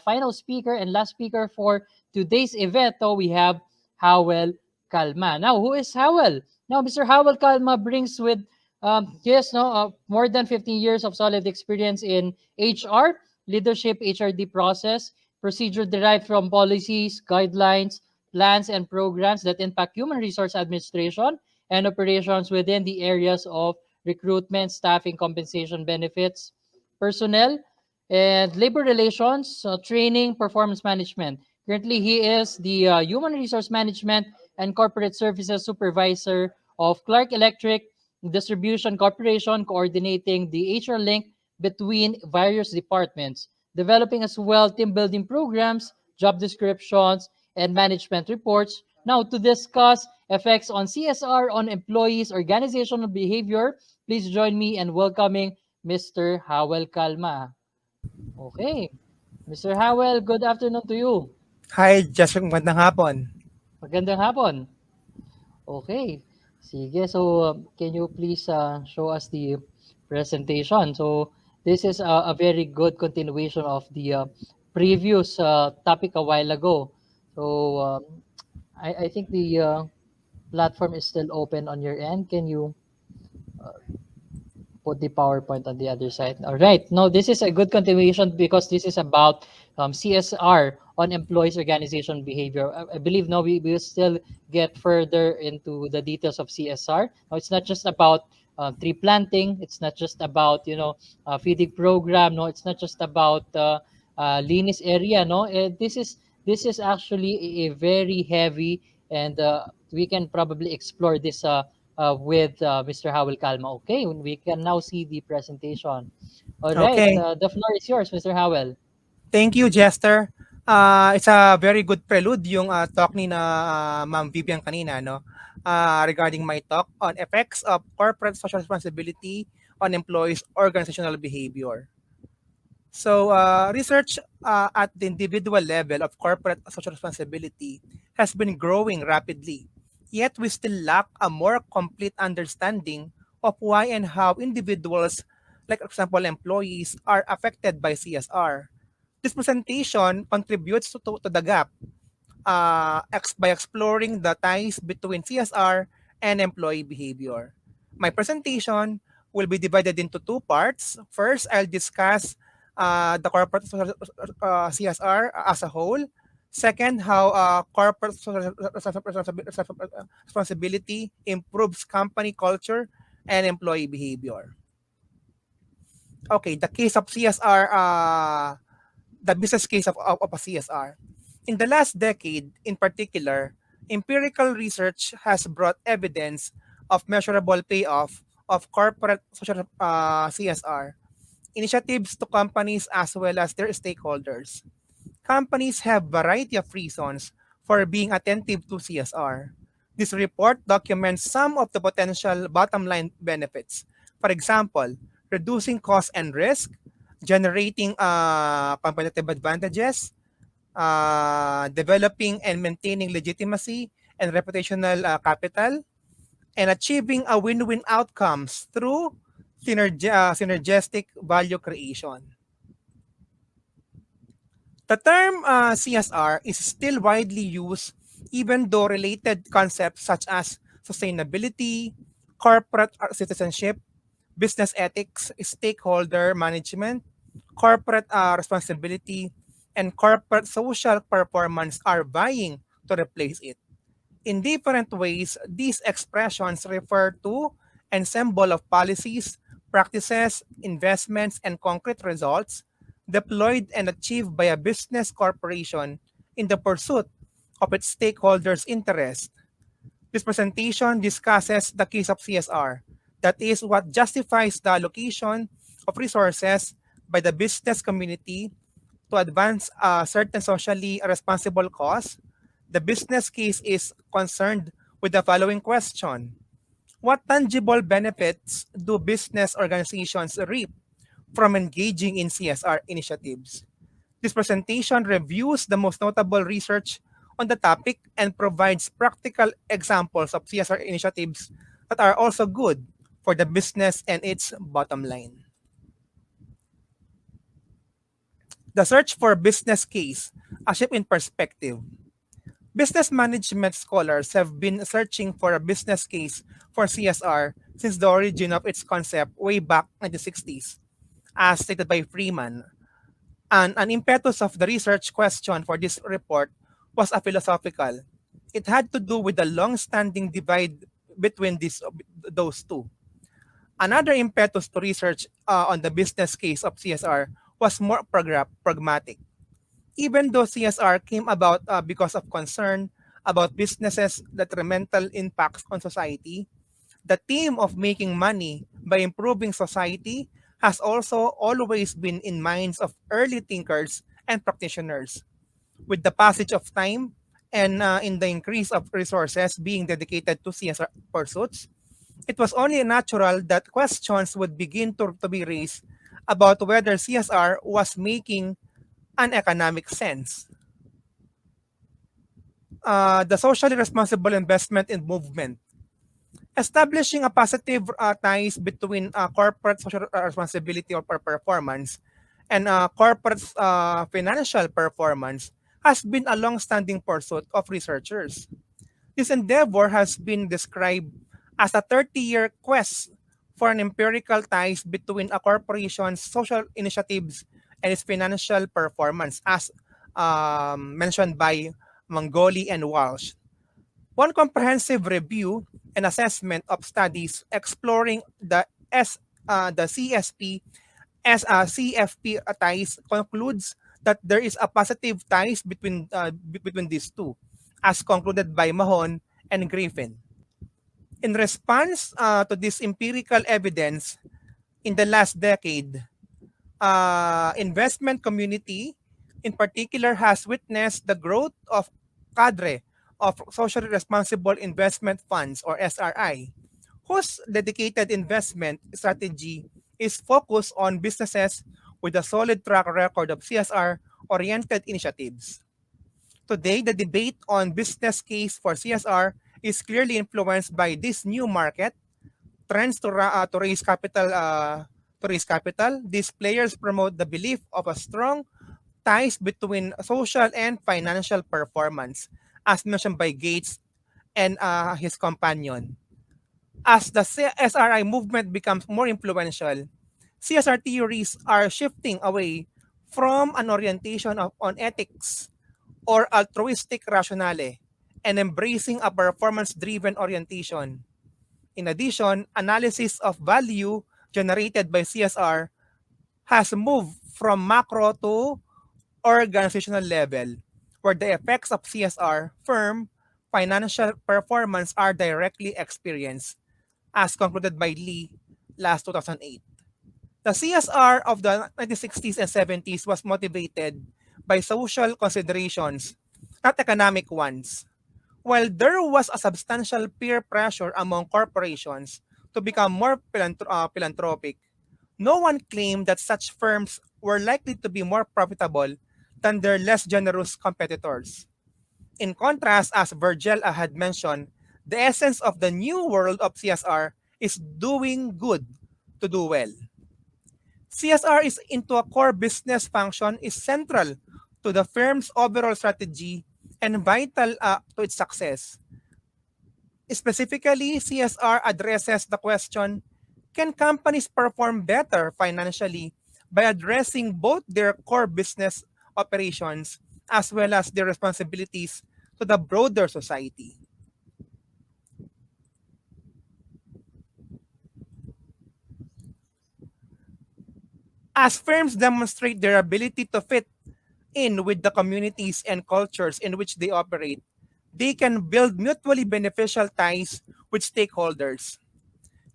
final speaker and last speaker for today's event. We have Howell Calma. Now, who is Howell? Now, Mr. Howell Calma brings with more than 15 years of solid experience in HR, leadership, HRD process, procedure derived from policies, guidelines, plans, and programs that impact human resource administration and operations within the areas of recruitment, staffing, compensation, benefits, personnel, and labor relations, training, performance management. Currently, he is the Human Resource Management and Corporate Services Supervisor of Clark Electric Distribution Corporation, coordinating the HR link between various departments, developing as well team building programs, job descriptions, and management reports. Now, to discuss effects on CSR on employees' organizational behavior, please join me in welcoming Mr. Howell Calma. Okay. Mr. Howell, good afternoon to you. Hi, Jessica, magandang hapon. Magandang hapon. Okay. Sige. So, can you please show us the presentation? So, this is a very good continuation of the previous topic a while ago. So, I think the platform is still open on your end. Can you put the PowerPoint on the other side? All right. No, this is a good continuation because this is about CSR on employees' organization behavior. I believe now we will still get further into the details of CSR. Now, it's not just about tree planting. It's not just about feeding program. No, it's not just about linis area. No, this is actually a very heavy, and we can probably explore this with Mr. Howell Calma. Okay, we can now see the presentation. All right, Okay, the floor is yours, Mr. Howell. thank you, Jester. It's a very good prelude yung talk ni na Ma'am Vivian kanina, no? Regarding my talk on effects of corporate social responsibility on employees' organizational behavior. So, research at the individual level of corporate social responsibility has been growing rapidly. Yet, we still lack a more complete understanding of why and how individuals, like for example employees, are affected by CSR. This presentation contributes to the gap by exploring the ties between CSR and employee behavior. My presentation will be divided into two parts. First, I'll discuss the corporate CSR as a whole. Second, how corporate responsibility improves company culture and employee behavior. Okay, the case of CSR, the business case of a CSR. In the last decade, in particular, empirical research has brought evidence of measurable payoff of corporate social CSR initiatives to companies as well as their stakeholders. Companies have variety of reasons for being attentive to CSR. This report documents some of the potential bottom line benefits. For example, reducing cost and risk, generating competitive advantages, developing and maintaining legitimacy and reputational capital, and achieving a win-win outcomes through synergistic value creation. The term CSR is still widely used even though related concepts such as sustainability, corporate citizenship, business ethics, stakeholder management, corporate responsibility, and corporate social performance are vying to replace it. In different ways, these expressions refer to ensemble of policies, practices, investments, and concrete results deployed and achieved by a business corporation in the pursuit of its stakeholders' interest. This presentation discusses the case of CSR, that is, what justifies the allocation of resources by the business community to advance a certain socially responsible cause. The business case is concerned with the following question: what tangible benefits do business organizations reap from engaging in CSR initiatives? This presentation reviews the most notable research on the topic and provides practical examples of CSR initiatives that are also good for the business and its bottom line. The search for business case, a shift in perspective. Business management scholars have been searching for a business case for CSR since the origin of its concept way back in the 60s, as stated by Freeman. And an impetus of the research question for this report was a philosophical. It had to do with the long-standing divide between those two. Another impetus to research on the business case of CSR was more pragmatic. Even though CSR came about because of concern about businesses' detrimental impacts on society, the theme of making money by improving society has also always been in minds of early thinkers and practitioners. With the passage of time and in the increase of resources being dedicated to CSR pursuits, it was only natural that questions would begin to be raised about whether CSR was making an economic sense. The socially responsible investment in movement. Establishing a positive ties between corporate social responsibility or performance and corporate financial performance has been a long-standing pursuit of researchers. This endeavor has been described as a 30-year quest for an empirical ties between a corporation's social initiatives and its financial performance, as mentioned by Mangoli and Walsh. One comprehensive review and assessment of studies exploring the CSP as a CFP ties concludes that there is a positive ties between these two, as concluded by Mahon and Griffin. In response to this empirical evidence, in the last decade, investment community in particular has witnessed the growth of cadre of socially responsible investment funds or SRI, whose dedicated investment strategy is focused on businesses with a solid track record of CSR oriented initiatives. Today, the debate on business case for CSR is clearly influenced by this new market trends to raise capital. These players promote the belief of a strong ties between social and financial performance, as mentioned by Gates and his companion. As the SRI movement becomes more influential, CSR theories are shifting away from an orientation on ethics or altruistic rationale and embracing a performance-driven orientation. In addition, analysis of value generated by CSR has moved from macro to organizational level, where the effects of CSR firm financial performance are directly experienced, as concluded by Lee last 2008. The CSR of the 1960s and 70s was motivated by social considerations, not economic ones. While there was a substantial peer pressure among corporations to become more philanthropic, no one claimed that such firms were likely to be more profitable than their less generous competitors. In contrast, as Virgil had mentioned, the essence of the new world of CSR is doing good to do well. CSR is into a core business function is central to the firm's overall strategy and vital to its success. Specifically, CSR addresses the question, can companies perform better financially by addressing both their core business operations as well as their responsibilities to the broader society? As firms demonstrate their ability to fit in with the communities and cultures in which they operate, they can build mutually beneficial ties with stakeholders.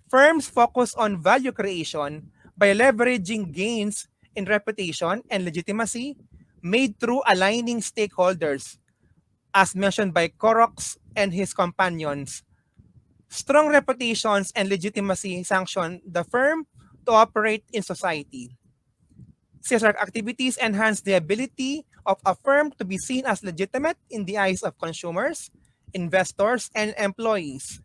Firms focus on value creation by leveraging gains in reputation and legitimacy made through aligning stakeholders, as mentioned by Koroks and his companions. Strong reputations and legitimacy sanction the firm to operate in society. CSR activities enhance the ability of a firm to be seen as legitimate in the eyes of consumers, investors, and employees.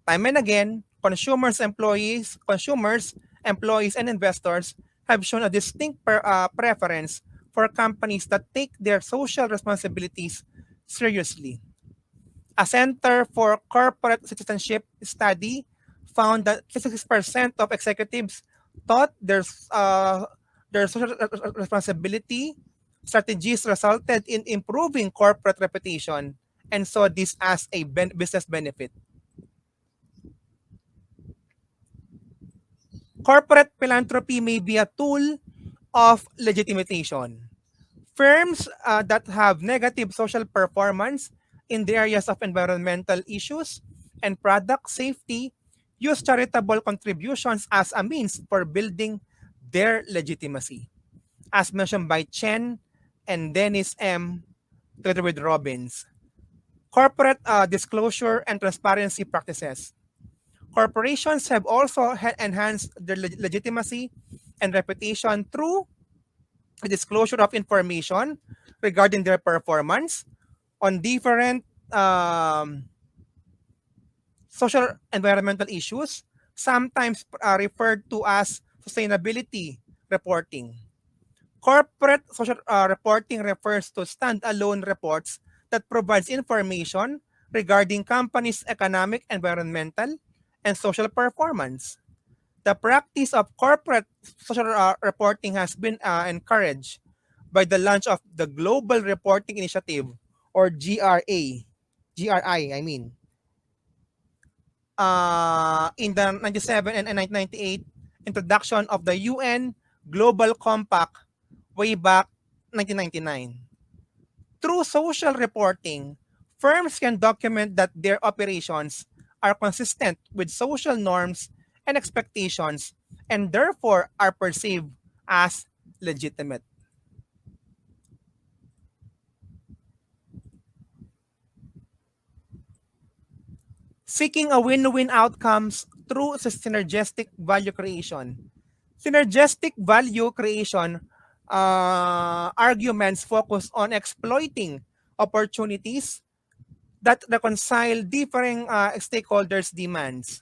Time and again, consumers, employees, and investors have shown a distinct preference for companies that take their social responsibilities seriously. A Center for Corporate Citizenship study found that 56% of executives thought their social responsibility strategies resulted in improving corporate reputation and saw this as a business benefit. Corporate philanthropy may be a tool of legitimation. Firms that have negative social performance in the areas of environmental issues and product safety use charitable contributions as a means for building their legitimacy, as mentioned by Chen and Dennis M. together with Robbins. Corporate disclosure and transparency practices. Corporations have also enhanced their legitimacy and reputation through the disclosure of information regarding their performance on different social environmental issues, sometimes referred to as sustainability reporting. Corporate social reporting refers to standalone reports that provides information regarding companies' economic, environmental, and social performance. The practice of corporate social reporting has been encouraged by the launch of the Global Reporting Initiative, or GRI, I mean, in the 97 and 1998 introduction of the UN Global Compact way back 1999. Through social reporting, firms can document that their operations are consistent with social norms and expectations and therefore are perceived as legitimate. Seeking a win-win outcomes through synergistic value creation. Synergistic value creation arguments focus on exploiting opportunities that reconcile differing stakeholders' demands.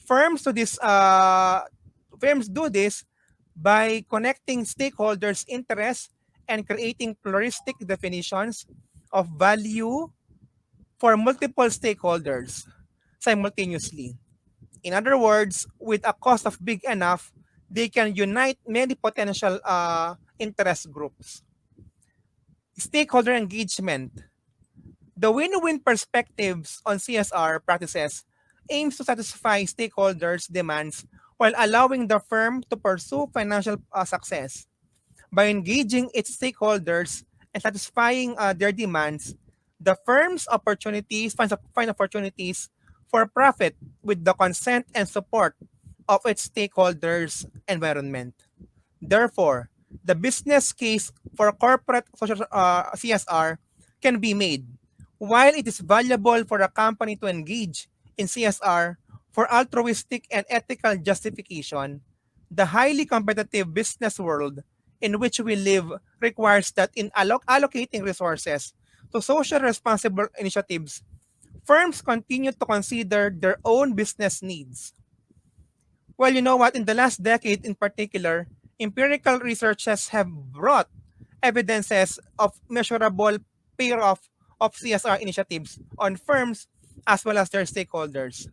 Firms do this. Firms do this by connecting stakeholders' interests and creating pluralistic definitions of value for multiple stakeholders simultaneously. In other words, with a cost of big enough, they can unite many potential interest groups. Stakeholder engagement. The win-win perspectives on CSR practices aims to satisfy stakeholders' demands while allowing the firm to pursue financial success. By engaging its stakeholders and satisfying their demands, the firm's opportunities find opportunities for profit with the consent and support of its stakeholders' environment. Therefore, the business case for corporate social CSR can be made. While it is valuable for a company to engage in CSR for altruistic and ethical justification, the highly competitive business world in which we live requires that in allocating resources to social responsible initiatives, firms continue to consider their own business needs. Well, you know what? In the last decade in particular, empirical researches have brought evidences of measurable payoff of CSR initiatives on firms as well as their stakeholders.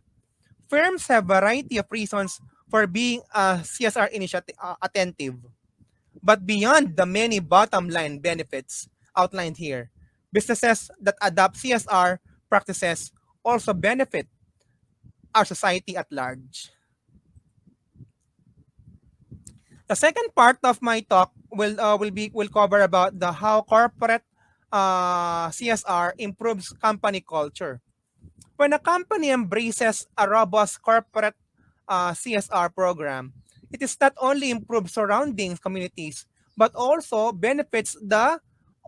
Firms have a variety of reasons for being a CSR initiative attentive. But beyond the many bottom line benefits outlined here, businesses that adopt CSR practices also benefit our society at large. The second part of my talk will cover about the how corporate CSR improves company culture. When a company embraces a robust corporate CSR program, it is not only improves surrounding communities but also benefits the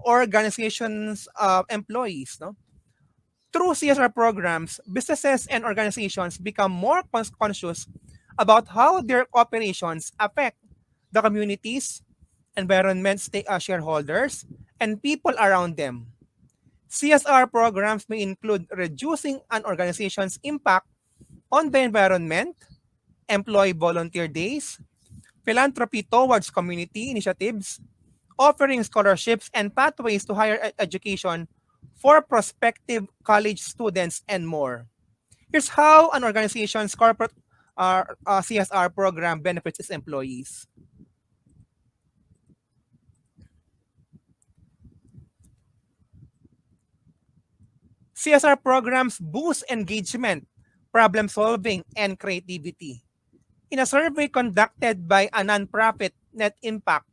organization's employees. No? Through CSR programs, businesses and organizations become more conscious about how their operations affect the communities, environment shareholders, and people around them. CSR programs may include reducing an organization's impact on the environment, employee volunteer days, philanthropy towards community initiatives, offering scholarships and pathways to higher education for prospective college students, and more. Here's how an organization's corporate CSR program benefits its employees. CSR programs boost engagement, problem solving, and creativity. In a survey conducted by a nonprofit, Net Impact,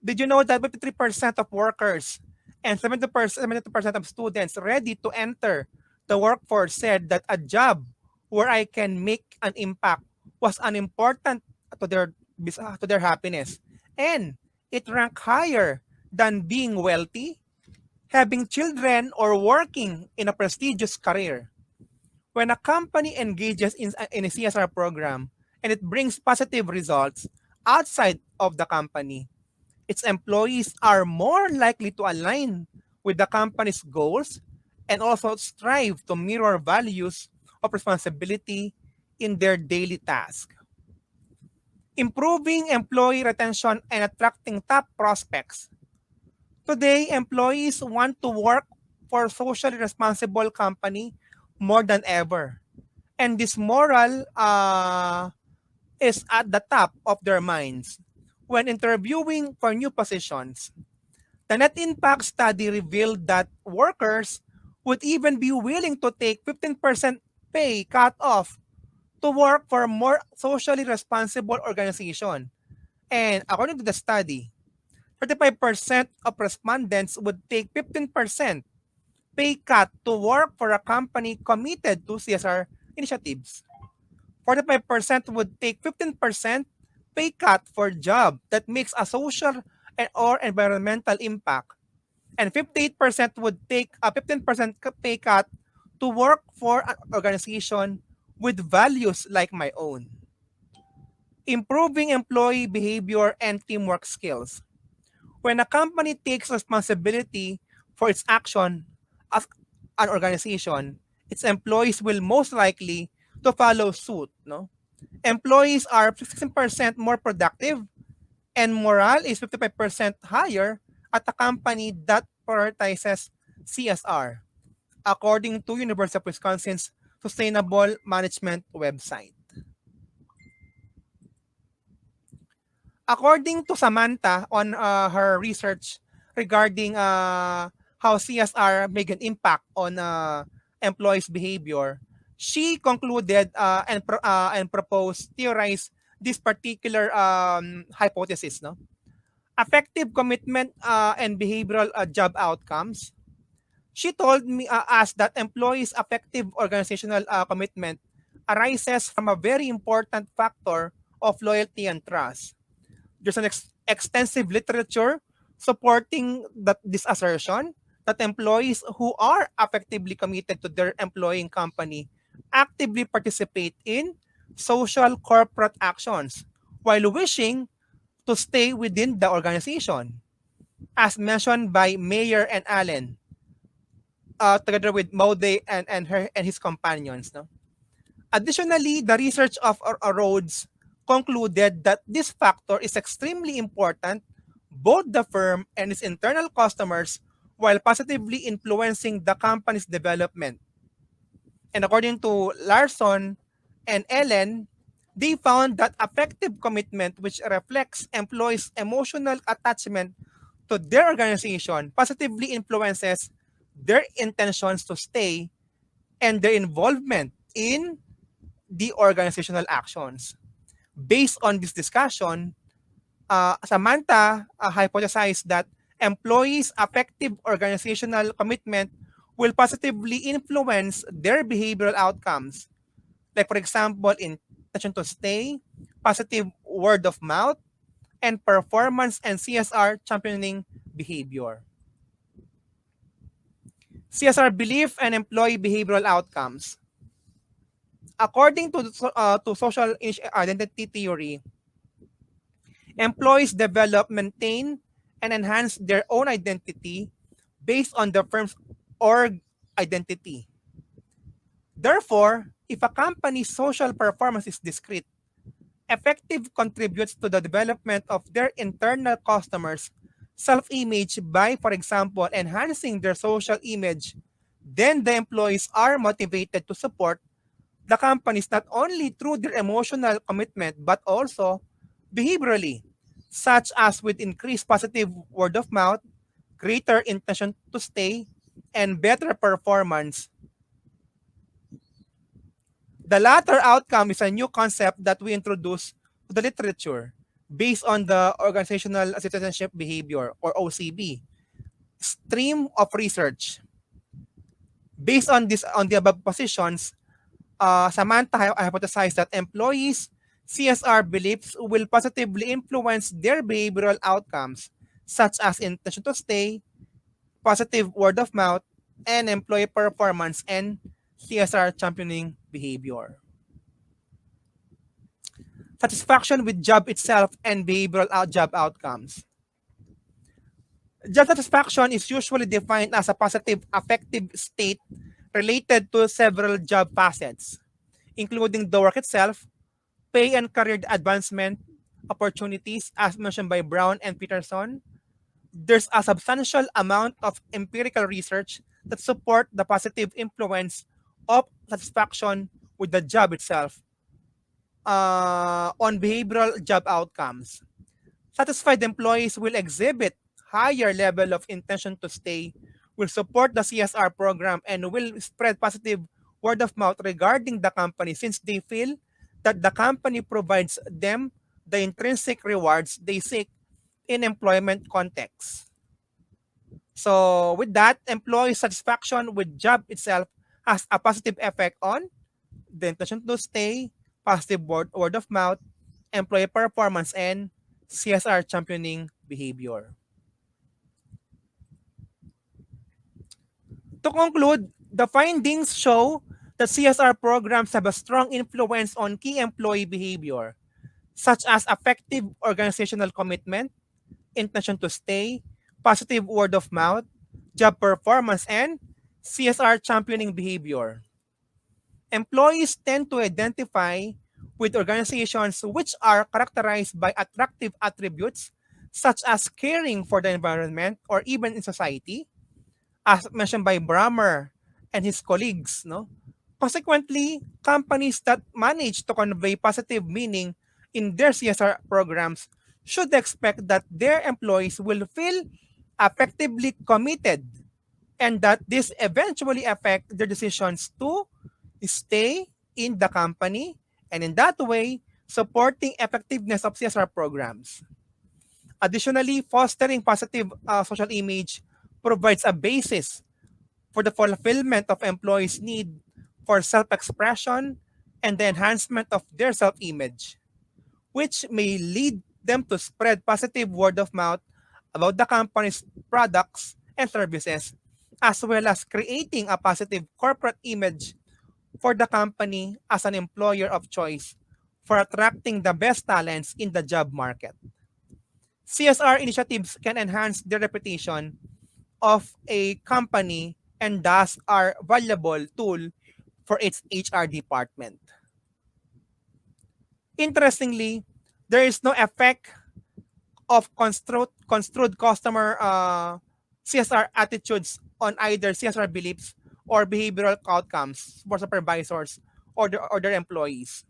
did you know that 53% of workers and 72% of students ready to enter the workforce said that a job where I can make an impact was an important to their happiness, and it ranked higher than being wealthy, having children, or working in a prestigious career. When a company engages in a CSR program and it brings positive results outside of the company, its employees are more likely to align with the company's goals and also strive to mirror values of responsibility in their daily task. Improving employee retention and attracting top prospects. Today, employees want to work for a socially responsible company more than ever. And this moral is at the top of their minds when interviewing for new positions. The net impact study revealed that workers would even be willing to take 15% pay cut off to work for a more socially responsible organization. And according to the study, 35% of respondents would take 15% pay cut to work for a company committed to CSR initiatives. 45% would take 15% pay cut for a job that makes a social or environmental impact. And 58% would take a 15% pay cut to work for an organization with values like my own. Improving employee behavior and teamwork skills. When a company takes responsibility for its action as an organization, its employees will most likely to follow suit. No? Employees are 16% more productive and morale is 55% higher at a company that prioritizes CSR, according to University of Wisconsin's Sustainable Management website. According to Samantha on her research regarding how CSR make an impact on employees' behavior, she concluded and proposed, theorized this particular hypothesis. No? Effective commitment and behavioral job outcomes. She told us that employees' effective organizational commitment arises from a very important factor of loyalty and trust. There's an extensive literature supporting this assertion that employees who are effectively committed to their employing company actively participate in social corporate actions while wishing to stay within the organization, as mentioned by Mayer and Allen, together with Maude and his companions. No? Additionally, the research of Rhodes concluded that this factor is extremely important both the firm and its internal customers while positively influencing the company's development. And according to Larson and Ellen, they found that effective commitment, which reflects employees' emotional attachment to their organization, positively influences their intentions to stay and their involvement in the organizational actions. Based on this discussion, Samantha hypothesized that employees' effective organizational commitment will positively influence their behavioral outcomes. Like, for example, intention to stay, positive word of mouth, and performance and CSR championing behavior. CSR belief and employee behavioral outcomes. According to social identity theory, employees develop, maintain, and enhance their own identity based on the firm's org identity. Therefore, if a company's social performance is discrete, effective contributes to the development of their internal customers self-image by, for example, enhancing their social image, then the employees are motivated to support the companies not only through their emotional commitment but also behaviorally, such as with increased positive word of mouth, greater intention to stay, and better performance. The latter outcome is a new concept that we introduce to the literature based on the organizational citizenship behavior or OCB stream of research. Based on this on the above positions, Samantha hypothesized that employees' CSR beliefs will positively influence their behavioral outcomes, such as intention to stay, positive word of mouth, and employee performance and CSR championing behavior. Satisfaction with job itself and behavioral job outcomes. Job satisfaction is usually defined as a positive affective state related to several job facets, including the work itself, pay and career advancement opportunities, as mentioned by Brown and Peterson. There's a substantial amount of empirical research that support the positive influence of satisfaction with the job itself on behavioral job outcomes. Satisfied employees will exhibit higher level of intention to stay, will support the CSR program, and will spread positive word of mouth regarding the company since they feel that the company provides them the intrinsic rewards they seek in employment context. So with that, employee satisfaction with job itself has a positive effect on the intention to stay, positive word of mouth, employee performance, and CSR championing behavior. To conclude, the findings show that CSR programs have a strong influence on key employee behavior, such as effective organizational commitment, intention to stay, positive word of mouth, job performance, and CSR championing behavior. Employees tend to identify with organizations which are characterized by attractive attributes such as caring for the environment or even in society, as mentioned by Brammer and his colleagues. No? Consequently, companies that manage to convey positive meaning in their CSR programs should expect that their employees will feel effectively committed and that this eventually affect their decisions to stay in the company and in that way supporting effectiveness of CSR programs. Additionally, fostering positive social image provides a basis for the fulfillment of employees' need for self-expression and the enhancement of their self-image, which may lead them to spread positive word of mouth about the company's products and services, as well as creating a positive corporate image for the company as an employer of choice for attracting the best talents in the job market. CSR initiatives can enhance the reputation of a company and thus are valuable tool for its HR department. Interestingly, there is no effect of construed customer CSR attitudes on either CSR beliefs or behavioral outcomes for supervisors or their employees.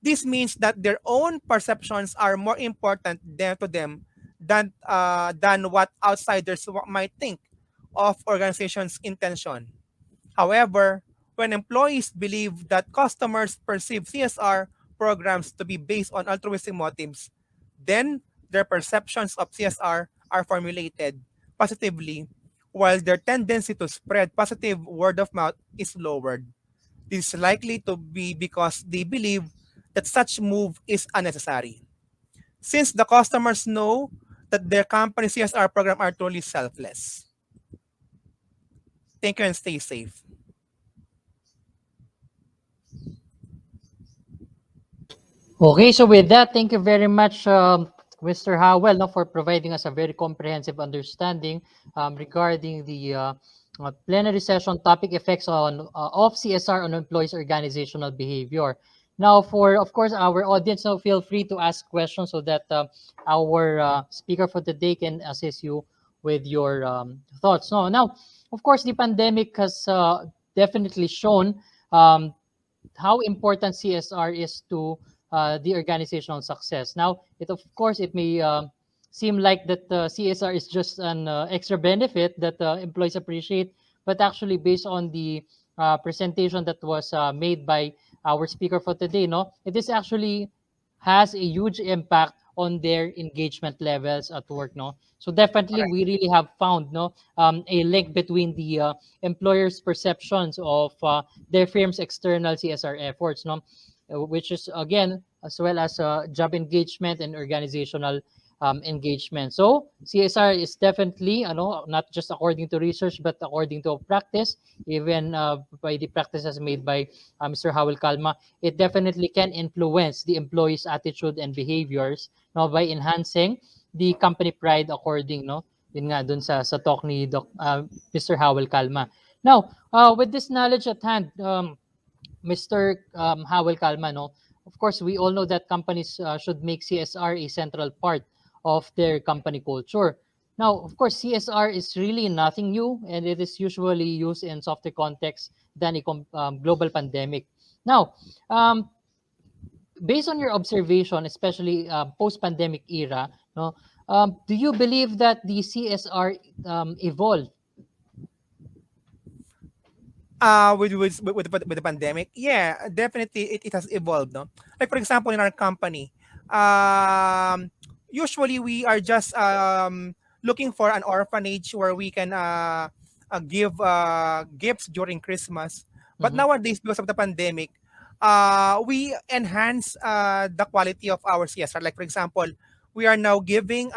This means that their own perceptions are more important to them than what outsiders might think of organization's intention. However, when employees believe that customers perceive CSR programs to be based on altruistic motives, then their perceptions of CSR are formulated positively, while their tendency to spread positive word of mouth is lowered. This is likely to be because they believe that such move is unnecessary. Since the customers know that their company CSR program are truly selfless. Thank you and stay safe. Okay, so with that, thank you very much, Mr. Howell, no, for providing us a very comprehensive understanding regarding the plenary session topic effects on of CSR on employees' organizational behavior. Now, for of course our audience, now feel free to ask questions so that our speaker for today can assist you with your thoughts. No, now, of course, the pandemic has definitely shown um, how important CSR is to the organizational success. Now, it of course it may seem like that CSR is just an extra benefit that employees appreciate, but actually based on the presentation that was made by our speaker for today, no, it is actually has a huge impact on their engagement levels at work, no. So definitely Correct. we really have found no a link between the employers' perceptions of their firm's external CSR efforts, no, which is again as well as job engagement and organizational engagement. So CSR is definitely, not just according to research, but according to practice, even by the practices made by Mr. Howell Kalma, it definitely can influence the employees' attitude and behaviors, no, by enhancing the company pride according, no, yun nga dun sa talk ni Mr. Howell Kalma. Now, with this knowledge at hand, Mr. Howell Kalma, no, of course, we all know that companies should make CSR a central part of their company culture. Now, of course, CSR is really nothing new, and it is usually used in softer contexts than a global pandemic. Now, um, based on your observation, especially post-pandemic era, no, do you believe that the CSR evolved? With the pandemic, yeah, definitely it has evolved, no? Like for example, in our company, usually we are just looking for an orphanage where we can give gifts during Christmas. But Mm-hmm, nowadays, because of the pandemic, we enhance the quality of our CSR. Like for example, we are now giving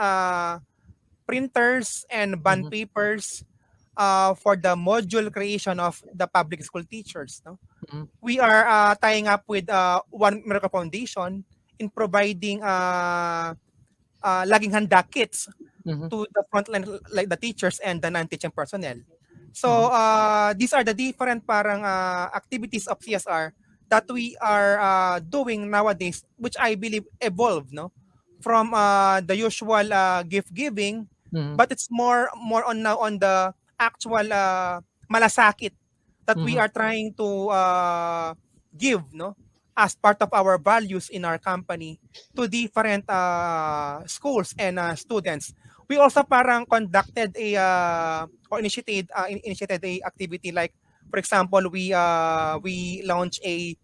printers and bond mm-hmm, papers for the module creation of the public school teachers. No? mm-hmm, We are tying up with One Miracle Foundation in providing laging handa kits mm-hmm, to the frontline, like the teachers and the non-teaching personnel. mm-hmm, So these are the different parang activities of CSR that we are doing nowadays, which I believe evolve, no, from the usual gift giving, mm-hmm, but it's more on now on the actual malasakit that we mm-hmm, are trying to give, no, as part of our values in our company to different schools and students. We also parang conducted a or initiated a activity, like for example, we launched a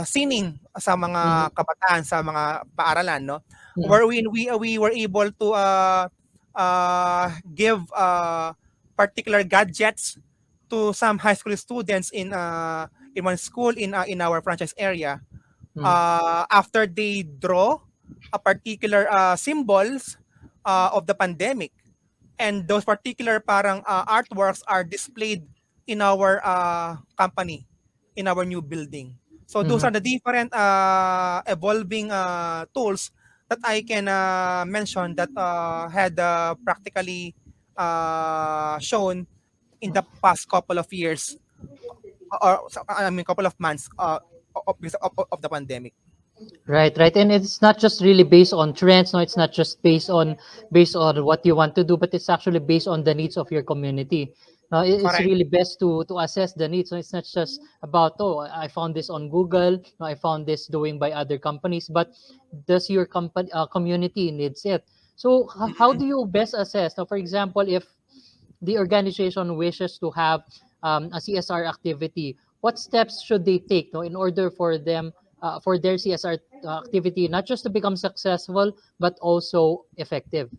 singing sa mm-hmm, mga kabataan sa mga paaralan, no, mm-hmm, wherein we were able to give particular gadgets to some high school students in one school in our franchise area. mm-hmm, After they draw a particular symbols of the pandemic, and those particular parang artworks are displayed in our company, in our new building. So those mm-hmm. are the different evolving tools that I can mention that had practically shown in the past couple of years, or I mean couple of months of the pandemic. Right, right. And it's not just really based on trends, no, it's not just based on what you want to do, but it's actually based on the needs of your community. It's Correct. really best to assess the needs. So it's not just about, oh, I found this on Google, no, I found this doing by other companies, but does your company community needs it? So how Mhm. do you best assess? Now, for example, if the organization wishes to have a CSR activity, what steps should they take, no, in order for them for their CSR activity not just to become successful but also effective?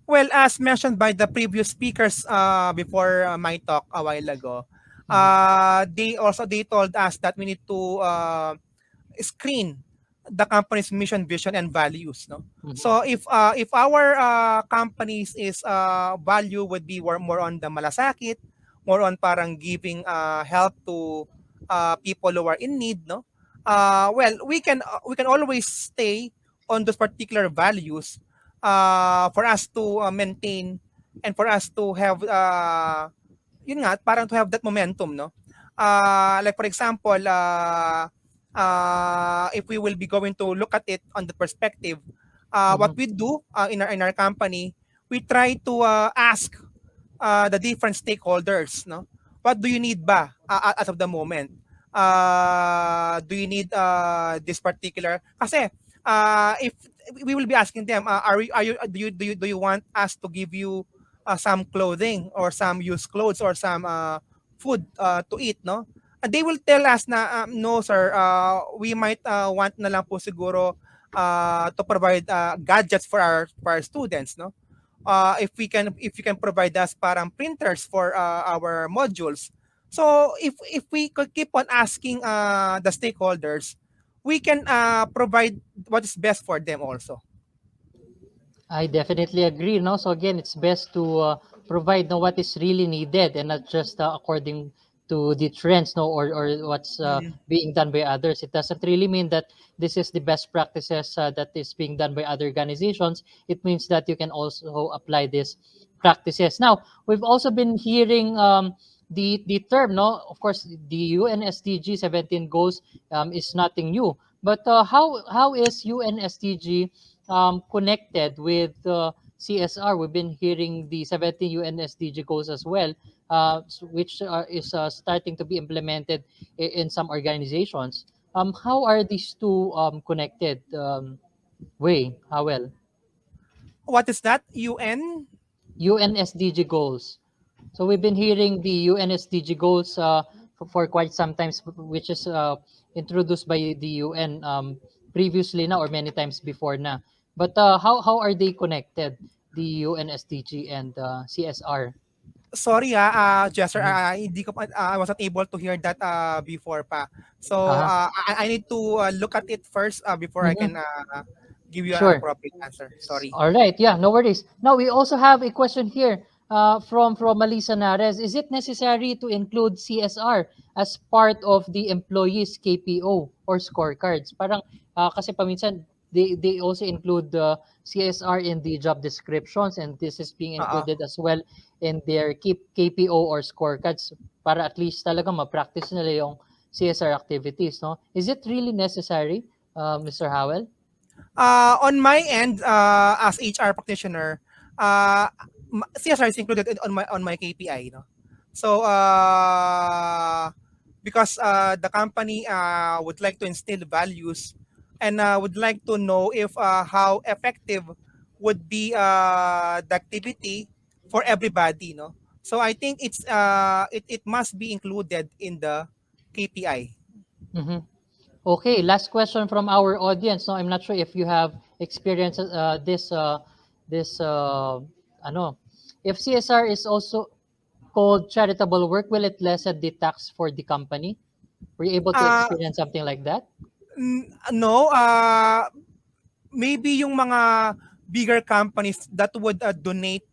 Well, as mentioned by the previous speakers before my talk a while ago, Mhm, they told us that we need to screen the company's mission, vision, and values. No, mhm, so if our companies is value would be more on the malasakit, more on parang giving help to people who are in need. No, well we can always stay on those particular values for us to maintain and for us to have yun nga parang to have that momentum, no, like for example If we will be going to look at it on the perspective, what Mhm. we do in our company, we try to ask the different stakeholders, no? What do you need ba as of the moment? Do you need this particular? Kasi if we will be asking them, do you want us to give you some clothing or some used clothes or some food to eat, no? And they will tell us na no sir, we might want na lang po siguro to provide gadgets for our students, no? If you can provide us parang printers for our modules. So if we could keep on asking the stakeholders, we can provide what is best for them also. I definitely agree. No, so again, it's best to provide no what is really needed and not just according to the trends, no, or what's Mm. being done by others. It doesn't really mean that this is the best practices that is being done by other organizations. It means that you can also apply these practices. Now, we've also been hearing the term, no, of course, the UNSDG 17 goals is nothing new, but how is UNSDG connected with CSR? We've been hearing the 17 UN SDG goals as well, which is starting to be implemented in some organizations. How are these two connected? Way, how well? What is that? UN? UN SDG goals. So we've been hearing the UN SDG goals for quite some time, which is introduced by the UN previously na or many times before na. But how are they connected, the UN SDG and CSR? Sorry Jester, Mhm. hindi ko I wasn't able to hear that before pa. So Uh-huh. I need to look at it first before I can Mhm. give you an Sure. appropriate answer. Sorry. All right. Yeah, no worries. Now we also have a question here from Melissa Nares. Is it necessary to include CSR as part of the employees' KPO or scorecards? Parang kasi paminsan they also include the CSR in the job descriptions, and this is being Oo. included as well in their KPO or scorecards para at least talaga ma-practice nila yung CSR activities, no? Is it really necessary, Mr. Howell? On my end, as HR practitioner, CSR is included on my KPI, no. So because the company would like to instill values and would like to know if how effective would be the activity for everybody, no. So I think it must be included in the KPI. Mhm. Okay, last question from our audience. No, I'm not sure if you have experienced this ano, if CSR is also called charitable work, will it lessen the tax for the company? Were you able to Uh, experience something like that? no, maybe yung mga bigger companies that would donate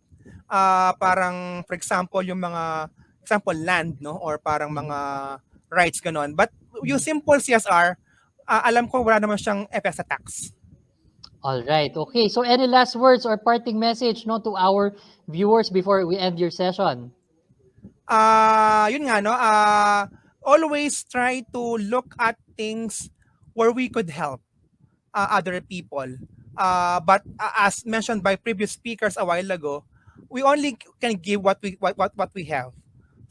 parang for example yung mga example land, no, or parang Mhm, mga rights ganon, but yung mhm. simple CSR alam ko wala naman siyang effect sa tax. All right. Okay. So, any last words or parting message, no, to our viewers before we end your session? Yun nga, no, always try to look at things where we could help other people. But as mentioned by previous speakers a while ago, we only can give what we have.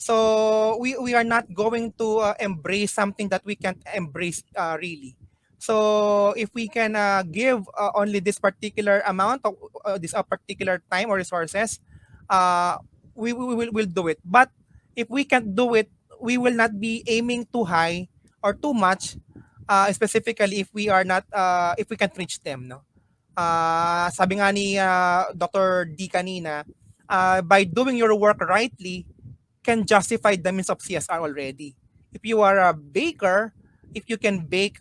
So we are not going to embrace something that we can't embrace really. So if we can give only this particular amount of this particular time or resources, uh, we will do it. But if we can't do it, we will not be aiming too high or too much, specifically if we can't reach them, no. Sabi nga ni Dr. D kanina, by doing your work rightly can justify the means of CSR already. If you are a baker, if you can bake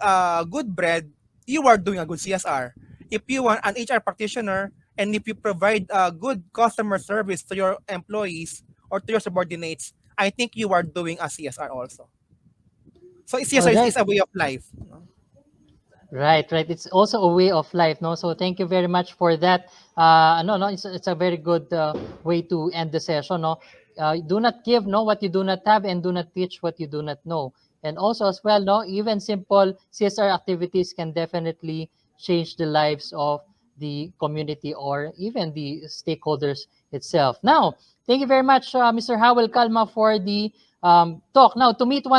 good bread, you are doing a good CSR. If you are an HR practitioner and if you provide good customer service to your employees or to your subordinates, I think you are doing a CSR also. So All CSR is right. a way of life. Right, right. It's also a way of life, no? So thank you very much for that. No, no, it's a very good way to end the session, no? Do not give, no, what you do not have, and do not teach what you do not know. And also as well, no, even simple CSR activities can definitely change the lives of the community or even the stakeholders itself. Now, thank you very much, Mr. Howell Kalma, for the talk. Now, to meet one